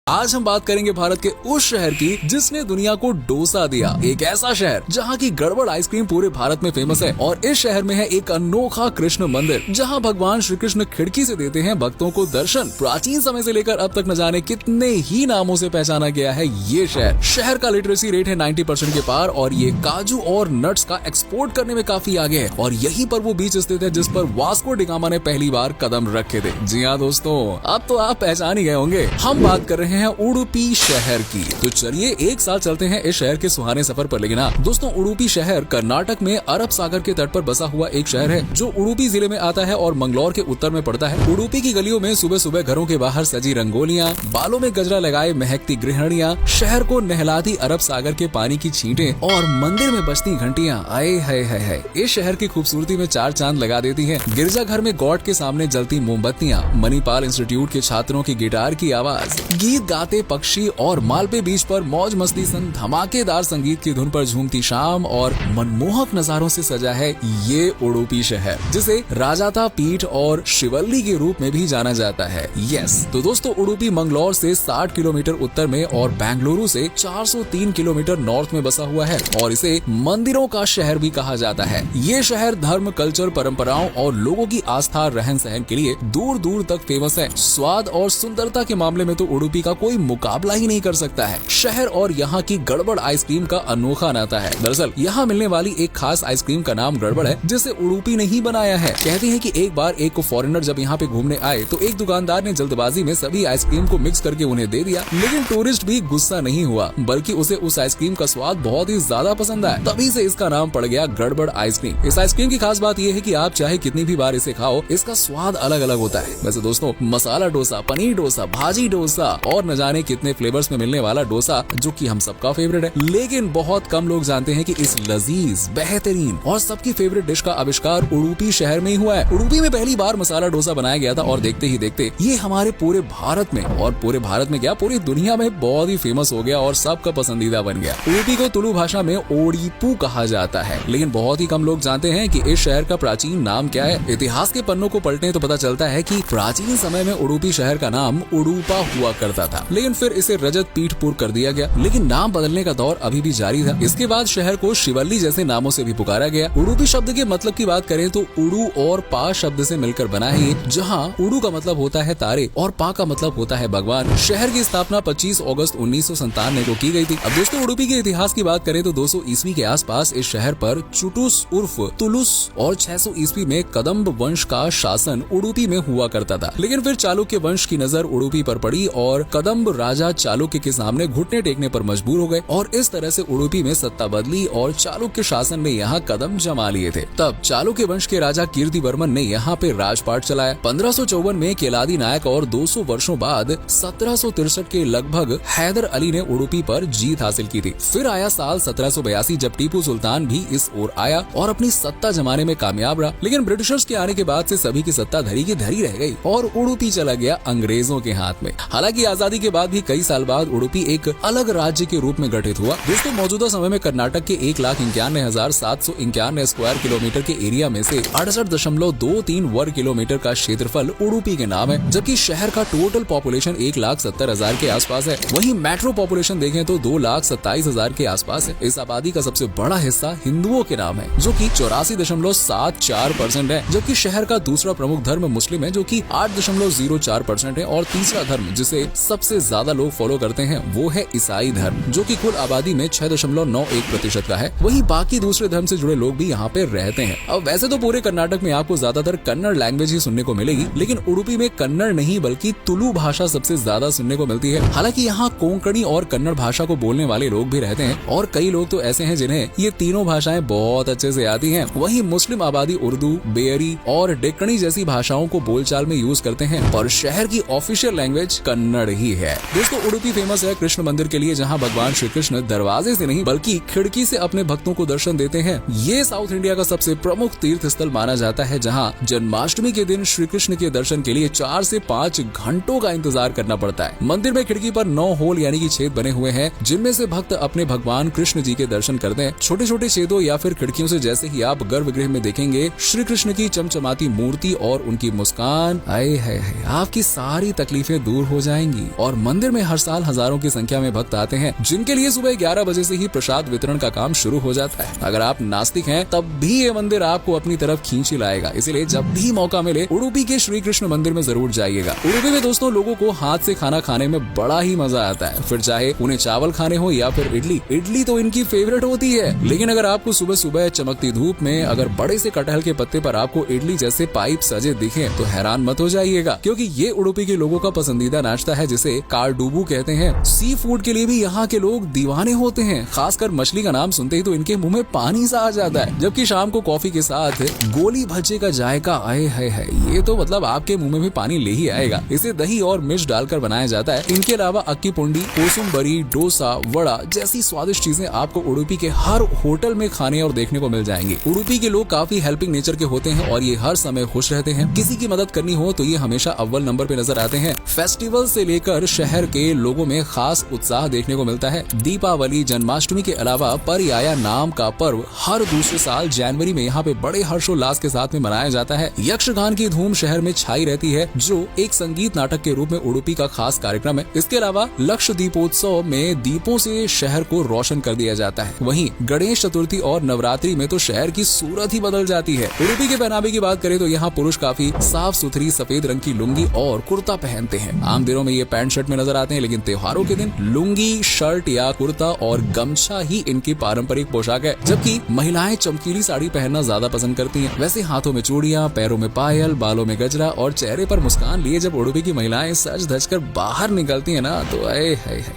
आज हम बात करेंगे भारत के उस शहर की जिसने दुनिया को डोसा दिया। एक ऐसा शहर जहाँ की गड़बड़ आइसक्रीम पूरे भारत में फेमस है। और इस शहर में है एक अनोखा कृष्ण मंदिर जहाँ भगवान श्री कृष्ण खिड़की से देते हैं भक्तों को दर्शन। प्राचीन समय से लेकर अब तक न जाने कितने ही नामों से पहचाना गया है ये शहर का लिटरेसी रेट है 90% के पार और ये काजू और नट्स का एक्सपोर्ट करने में काफी आगे है। और यहीं पर वो बीच स्थित है जिस पर वास्को डी गामा ने पहली बार कदम रखे थे। जी हाँ दोस्तों, अब तो आप पहचान ही गए होंगे। हम बात कर रहे हैं उडुपी शहर की। तो चलिए एक साल चलते हैं इस शहर के सुहाने सफर पर। लेकिन दोस्तों, उडुपी शहर कर्नाटक में अरब सागर के तट पर बसा हुआ एक शहर है जो उडुपी जिले में आता है और मंगलौर के उत्तर में पड़ता है। उडुपी की गलियों में सुबह सुबह घरों के बाहर सजी रंगोलियां, बालों में गजरा लगाए महकती गृहिणियां, शहर को नहलाती अरब सागर के पानी की छींटें और मंदिर में बजती घंटियां आए है इस शहर की खूबसूरती में चार चांद लगा देती हैं। गिरजाघर में गॉड के सामने जलती मोमबत्तियां, मणिपाल इंस्टीट्यूट के छात्रों की गिटार की आवाज, गीत गाते पक्षी और मालपे बीच पर मौज मस्ती संग धमाकेदार संगीत की धुन पर झूमती शाम और मनमोहक नजारों से सजा है ये उडुपी शहर, जिसे राजाता पीठ और शिवल्ली के रूप में भी जाना जाता है। यस, तो दोस्तों उडुपी मंगलौर से 60 किलोमीटर उत्तर में और बेंगलुरु से 403 किलोमीटर नॉर्थ में बसा हुआ है और इसे मंदिरों का शहर भी कहा जाता है। ये शहर धर्म, कल्चर, परंपराओं और लोगों की आस्था रहन सहन के लिए दूर दूर तक फेमस है। स्वाद और सुंदरता के मामले में तो उडुपी का कोई मुकाबला ही नहीं कर सकता है। शहर और यहाँ की गड़बड़ आइसक्रीम का अनोखा नाता है। दरअसल यहाँ मिलने वाली एक खास आइसक्रीम का नाम गड़बड़ है जिसे उडुपी ने ही बनाया है। कहते हैं कि एक बार एक फॉरेनर जब यहाँ पे घूमने आए तो एक दुकानदार ने जल्दबाजी में सभी आइसक्रीम को मिक्स करके उन्हें दे दिया। लेकिन टूरिस्ट भी गुस्सा नहीं हुआ, बल्कि उसे उस आइसक्रीम का स्वाद बहुत ही ज्यादा पसंद आया। तभी से इसका नाम पड़ गया गड़बड़ आइसक्रीम। इस आइसक्रीम की खास बात यह है कि आप चाहे कितनी भी बार इसे खाओ, इसका स्वाद अलग अलग होता है। वैसे दोस्तों, मसाला डोसा, पनीर डोसा, भाजी डोसा और न जाने कितने फ्लेवर्स में मिलने वाला डोसा जो कि हम सबका फेवरेट है, लेकिन बहुत कम लोग जानते हैं कि इस लजीज, बेहतरीन और सबकी फेवरेट डिश का आविष्कार उडुपी शहर में ही हुआ है। उडुपी में पहली बार मसाला डोसा बनाया गया था और देखते ही देखते ये हमारे पूरे भारत में और पूरे भारत में क्या पूरी दुनिया में बहुत ही फेमस हो गया और सबका पसंदीदा बन गया। उडुपी को तुलु भाषा में ओडिपू कहा जाता है, लेकिन बहुत ही कम लोग जानते हैं कि इस शहर का प्राचीन नाम क्या है। इतिहास के पन्नों को पलटें तो पता चलता है कि प्राचीन समय में उडुपी शहर का नाम उडुपा हुआ करता था, लेकिन फिर इसे रजत पीठपुर कर दिया गया। लेकिन नाम बदलने का दौर अभी भी जारी था। इसके बाद शहर को शिवल्ली जैसे नामों से भी पुकारा गया। उडुपी शब्द के मतलब की बात करें तो उडु और पा शब्द से मिलकर बना है, जहाँ उडु का मतलब होता है तारे और पा का मतलब होता है भगवान। शहर की स्थापना 25 अगस्त 1997 को की गई थी। अब दोस्तों, उडुपी के इतिहास की बात करें तो 200 ईस्वी के आसपास इस शहर पर चुटुस उर्फ तुलुस और 600 ईस्वी में कदम्ब वंश का शासन उडुपी में हुआ करता था। लेकिन फिर चालुक्य वंश की नजर उडुपी पर पड़ी और कदम्ब राजा चालुक्य के सामने घुटने टेकने पर मजबूर हो गए और इस तरह से उडुपी में सत्ता बदली और चालुक्य शासन ने यहाँ कदम जमा लिए थे। तब चालुक्य वंश के राजा कीर्तिवर्मन ने यहाँ पे राजपाट चलाया। 1554 में केलादी नायक और 200 वर्षों बाद 1763 के लगभग हैदर अली ने उडुपी पर जीत हासिल की थी। फिर आया साल 1782 जब टीपू सुल्तान भी इस ओर आया और अपनी सत्ता जमाने में कामयाब रहा। लेकिन ब्रिटिशर्स के आने के बाद से सभी की सत्ता धरी की धरी रह गई और उडुपी चला गया अंग्रेजों के हाथ में। हालांकि आजादी के बाद भी कई साल बाद उडुपी एक अलग राज्य के रूप में गठित हुआ। दोस्तों, मौजूदा समय में कर्नाटक के 1,91,791 स्क्वायर किलोमीटर के एरिया में से 68.23 वर्ग किलोमीटर का क्षेत्रफल उडुपी के नाम है, जबकि शहर का टोटल पॉपुलेशन 1,70,000 के आसपास है। वहीं मेट्रो पॉपुलेशन देखें तो 2,27,000 के आसपास है। इस आबादी का सबसे बड़ा हिस्सा हिंदुओं के नाम है जो कि 84.74% है, जबकि शहर का दूसरा प्रमुख धर्म मुस्लिम है जो कि 8.04% है और तीसरा धर्म जिसे सबसे ज्यादा लोग फॉलो करते हैं वो है ईसाई धर्म जो कि कुल आबादी में 6.91% का है। वहीं बाकी दूसरे धर्म से जुड़े लोग भी यहाँ पे रहते हैं। अब वैसे तो पूरे कर्नाटक में आपको ज्यादातर कन्नड़ लैंग्वेज ही सुनने को मिलेगी, लेकिन उडुपी में कन्नड़ नहीं बल्कि तुलु भाषा सबसे ज्यादा सुनने को मिलती है। हालांकि यहाँ कोंकणी और कन्नड़ भाषा को बोलने वाले लोग भी रहते हैं और कई लोग तो ऐसे हैं जिन्हें ये तीनों भाषाएं बहुत अच्छे से आती हैं। वहीं मुस्लिम आबादी उर्दू, बेयरी और डेक्कनी जैसी भाषाओं को बोलचाल में यूज करते हैं और शहर की ऑफिशियल लैंग्वेज कन्नड़ ही है। दोस्तों, उडुपी फेमस है कृष्ण मंदिर के लिए, जहाँ भगवान श्री कृष्ण दरवाजे से नहीं बल्कि खिड़की से अपने भक्तों को दर्शन देते हैं। ये साउथ इंडिया का सबसे प्रमुख तीर्थ स्थल माना जाता है, जहाँ जन्माष्टमी के दिन श्री कृष्ण के दर्शन के लिए 4 से 5 घंटों का इंतजार करना पड़ता है। मंदिर में खिड़की पर 9 होल यानी कि छेद बने हुए हैं, जिनमें से भक्त अपने भगवान कृष्ण जी के दर्शन करते हैं। छोटे छोटे छेदों या फिर खिड़कियों से जैसे ही आप गर्भगृह में देखेंगे श्री कृष्ण की चमचमाती मूर्ति और उनकी मुस्कान, आए है आपकी सारी तकलीफें दूर हो जाएंगी। और मंदिर में हर साल हजारों की संख्या में भक्त आते हैं, जिनके लिए सुबह 11 बजे से ही प्रसाद वितरण का काम शुरू हो जाता है। अगर आप नास्तिक हैं तब भी ये मंदिर आपको अपनी तरफ खींच ही लाएगा, इसलिए जब भी मौका मिले उडुपी के श्री कृष्ण मंदिर में जरूर जाइएगा। उडुपी में दोस्तों लोगों को हाथ से खाना खाने में बड़ा ही मजा आता है, फिर चाहे उन्हें चावल खाने हो या फिर इडली तो इनकी फेवरेट होती है। लेकिन अगर आपको सुबह सुबह चमकती धूप में अगर बड़े से कटहल के पत्ते पर आपको इडली जैसे पाइप सजे दिखे तो हैरान मत हो जाइएगा, क्योंकि ये उडुपी के लोगों का पसंदीदा नाश्ता है जिसे कार्डुबू कहते हैं। सी फूड के लिए भी यहाँ के लोग दीवाने होते हैं, खासकर मछली का नाम सुनते ही तो इनके मुंह में पानी सा आ जाता है। जबकि शाम को कॉफी के साथ गोली भज्जे का जायका आए है ये तो मतलब आपके मुंह में भी पानी ले ही आएगा। इसे दही और मिर्च डालकर बनाया जाता है। इनके अलावा अक्की पुंडी, कोसुम्बरी, डोसा, वड़ा जैसी स्वादिष्ट चीजें आपको उडुपी के हर होटल में खाने और देखने को मिल जाएंगी। उडुपी के लोग काफी हेल्पिंग नेचर के होते हैं और ये हर समय खुश रहते हैं। किसी की मदद करनी हो तो ये हमेशा अव्वल नंबर पे नजर आते हैं। फेस्टिवल से लेकर शहर के लोगों में खास उत्साह देखने को मिलता है। दीपावली, जन्माष्टमी के अलावा परियाया नाम का पर्व हर दूसरे साल जनवरी में यहाँ पे बड़े हर्षोल्लास के साथ में मनाया जाता है। यक्षगान की धूम शहर में छाई रहती है, जो एक संगीत नाटक के रूप में उडुपी का खास कार्यक्रम है। इसके अलावा लक्ष दीपोत्सव में दीपों से शहर को रोशन कर दिया जाता है। वहीं गणेश चतुर्थी और नवरात्रि में तो शहर की सूरत ही बदल जाती है। उडुपी के पहनावे की बात करें तो यहाँ पुरुष काफी साफ सुथरी सफेद रंग की लुंगी और कुर्ता पहनते हैं। आम दिनों में ये पैंट शर्ट में नजर आते हैं, लेकिन त्योहारों के दिन लुंगी, शर्ट या कुर्ता और गमछा ही इनकी पारंपरिक पोशाक है। जबकि महिलाएं चमकीली साड़ी पहनना ज्यादा पसंद करती हैं। वैसे हाथों में चूड़ियां, पैरों में पायल, बालों में गजरा और चेहरे पर मुस्कान लिए जब उडुपी की महिलाएं सज धज कर बाहर निकलती है ना तो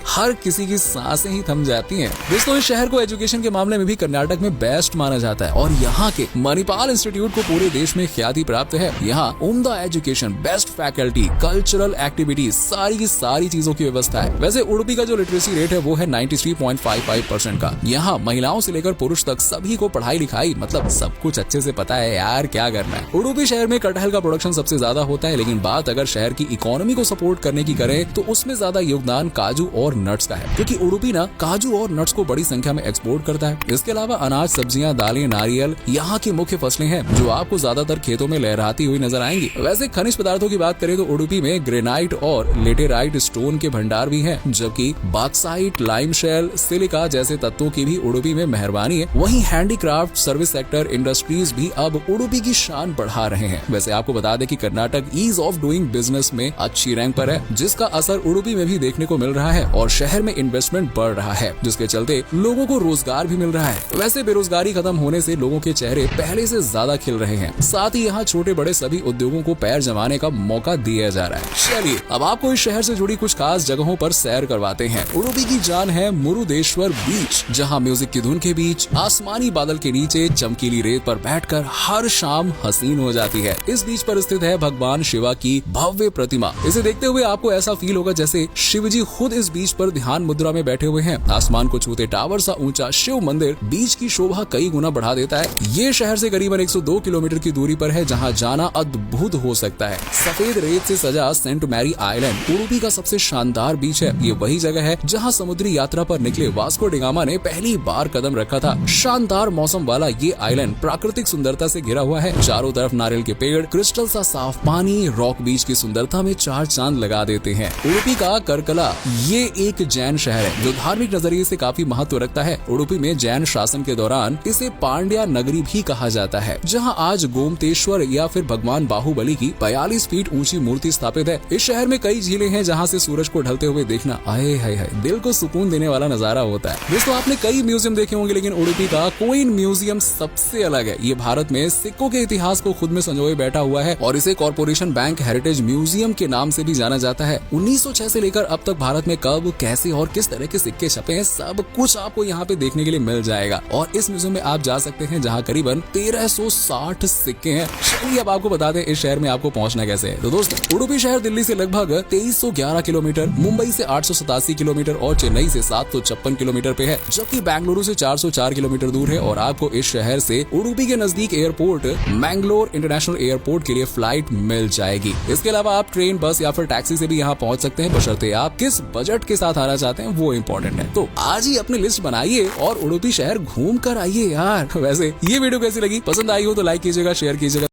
हर किसी की सांसें ही थम जाती हैं। दोस्तों इस शहर को एजुकेशन के मामले में भी कर्नाटक में बेस्ट माना जाता है और यहाँ के मणिपाल इंस्टीट्यूट को पूरे देश में ख्याति प्राप्त है। यहाँ उम्दा education, best faculty, cultural activities, सारी की सारी चीजों की व्यवस्था है। वैसे उडुपी का जो लिटरेसी रेट है वो है 93.55% का। यहाँ महिलाओं से लेकर पुरुष तक सभी को पढ़ाई लिखाई मतलब सब कुछ अच्छे से पता है यार, क्या करना है। उडुपी शहर में कटहल का प्रोडक्शन सबसे ज्यादा होता है, लेकिन बात अगर शहर की इकोनॉमी को सपोर्ट करने की करें तो उसमें ज्यादा योगदान काजू और नट्स का है, क्योंकि उडुपी ना काजू और नट्स को बड़ी संख्या में एक्सपोर्ट करता है। इसके अलावा अनाज, सब्जियां, दालें, नारियल यहाँ की मुख्य फसलें हैं जो आपको ज्यादातर खेतों में लहराती हुई नजर आएंगी। वैसे खनिज पदार्थों की बात करें तो उडुपी में ग्रेनाइट और लेटेराइट स्टोन के भंडार भी हैं, जबकि बॉक्साइट, लाइम शेल, सिलिका जैसे तत्वों की भी उडुपी में मेहरबानी है। वहीं हैंडीक्राफ्ट, सर्विस सेक्टर, इंडस्ट्रीज भी अब उडुपी की शान बढ़ा रहे हैं। वैसे आपको बता दें कि Karnataka ease of doing business में अच्छी रैंक पर है, जिसका असर उडुपी में भी देखने को मिल रहा है और शहर में इन्वेस्टमेंट बढ़ रहा है, जिसके चलते लोगों को रोजगार भी मिल रहा है। वैसे बेरोजगारी खत्म होने से लोगों के चेहरे पहले से ज्यादा खिल रहे हैं। साथ ही यहाँ छोटे बड़े सभी उद्योगों को पैर जमाने का मौका दिया जा रहा है। चलिए अब आपको इस शहर से जुड़ी कुछ खास जगहों पर सैर करवाते हैं। उडुपी की जान है मुरुदेश्वर बीच, जहाँ म्यूजिक की धुन के बीच आसमानी बादल के नीचे चमकीली रेत पर बैठकर हर शाम हसीन हो जाती है। इस बीच पर स्थित है भगवान शिवा की भव्य प्रतिमा। इसे देखते हुए आपको ऐसा फील होगा जैसे शिवजी खुद इस बीच पर ध्यान मुद्रा में बैठे हुए हैं। आसमान को छूते टावर सा ऊंचा शिव मंदिर बीच की शोभा कई गुना बढ़ा देता है। ये शहर से करीबन 102 किलोमीटर की दूरी पर है, जहाँ जाना अद्भुत हो सकता है। सफेद रेत से सजा सेंट मैरी आइलैंड उडुपी का सबसे शानदार बीच है। ये वही जगह है जहाँ समुद्री यात्रा पर निकले वास्को डी गामा ने पहली बार कदम रखा था। शानदार मौसम वाला ये आइलैंड प्राकृतिक सुंदरता से घिरा हुआ है। चारों तरफ नारियल के पेड़, क्रिस्टल सा साफ पानी, रॉक बीच की सुंदरता में चार चांद लगा देते हैं। उडुपी का करकला ये एक जैन शहर है जो धार्मिक नजरिए से काफी महत्व रखता है। उडुपी में जैन शासन के दौरान इसे पांड्या नगरी भी कहा जाता है, जहाँ आज गोमतेश्वर या फिर भगवान बाहुबली की 42 फीट ऊंची मूर्ति स्थापित है। इस शहर में कई झीलें हैं जहाँ से सूरज को ढलते हुए देखना आए हाय दिल को सुकून देने वाला नजारा होता है। दोस्तों आपने कई म्यूजियम देखे होंगे, लेकिन उडुपी का कोइन म्यूजियम सबसे अलग है। ये भारत में सिक्कों के इतिहास को खुद में संजोए बैठा हुआ है और इसे कॉर्पोरेशन बैंक हेरिटेज म्यूजियम के नाम से भी जाना जाता है। 1906 से लेकर अब तक भारत में कब, कैसे और किस तरह के सिक्के छपे हैं, सब कुछ आपको यहाँ पे देखने के लिए मिल जाएगा। और इस म्यूजियम में आप जा सकते हैं जहाँ करीबन 1360 सिक्के हैं। चलिए अब आपको बता दें इस शहर में आपको पहुँचना कैसे है। तो दोस्तों उडुपी शहर दिल्ली से लगभग 2311 किलोमीटर, मुंबई से 887 किलोमीटर और चेन्नई से 756 किलोमीटर पे है, जबकि बेंगलुरु से 404 किलोमीटर दूर है। और आपको इस शहर से उडुपी के नजदीक एयरपोर्ट मैंगलोर इंटरनेशनल एयरपोर्ट के लिए फ्लाइट मिल जाएगी। इसके अलावा आप ट्रेन, बस या फिर टैक्सी से भी यहाँ पहुँच सकते हैं, बशर्ते आप किस बजट के साथ आना चाहते हैं वो इम्पोर्टेंट है। तो आज ही अपनी लिस्ट बनाइए और उडुपी शहर घूम कर आइए यार। वैसे ये वीडियो कैसी लगी, पसंद आई हो तो लाइक कीजिएगा, शेयर कीजिएगा।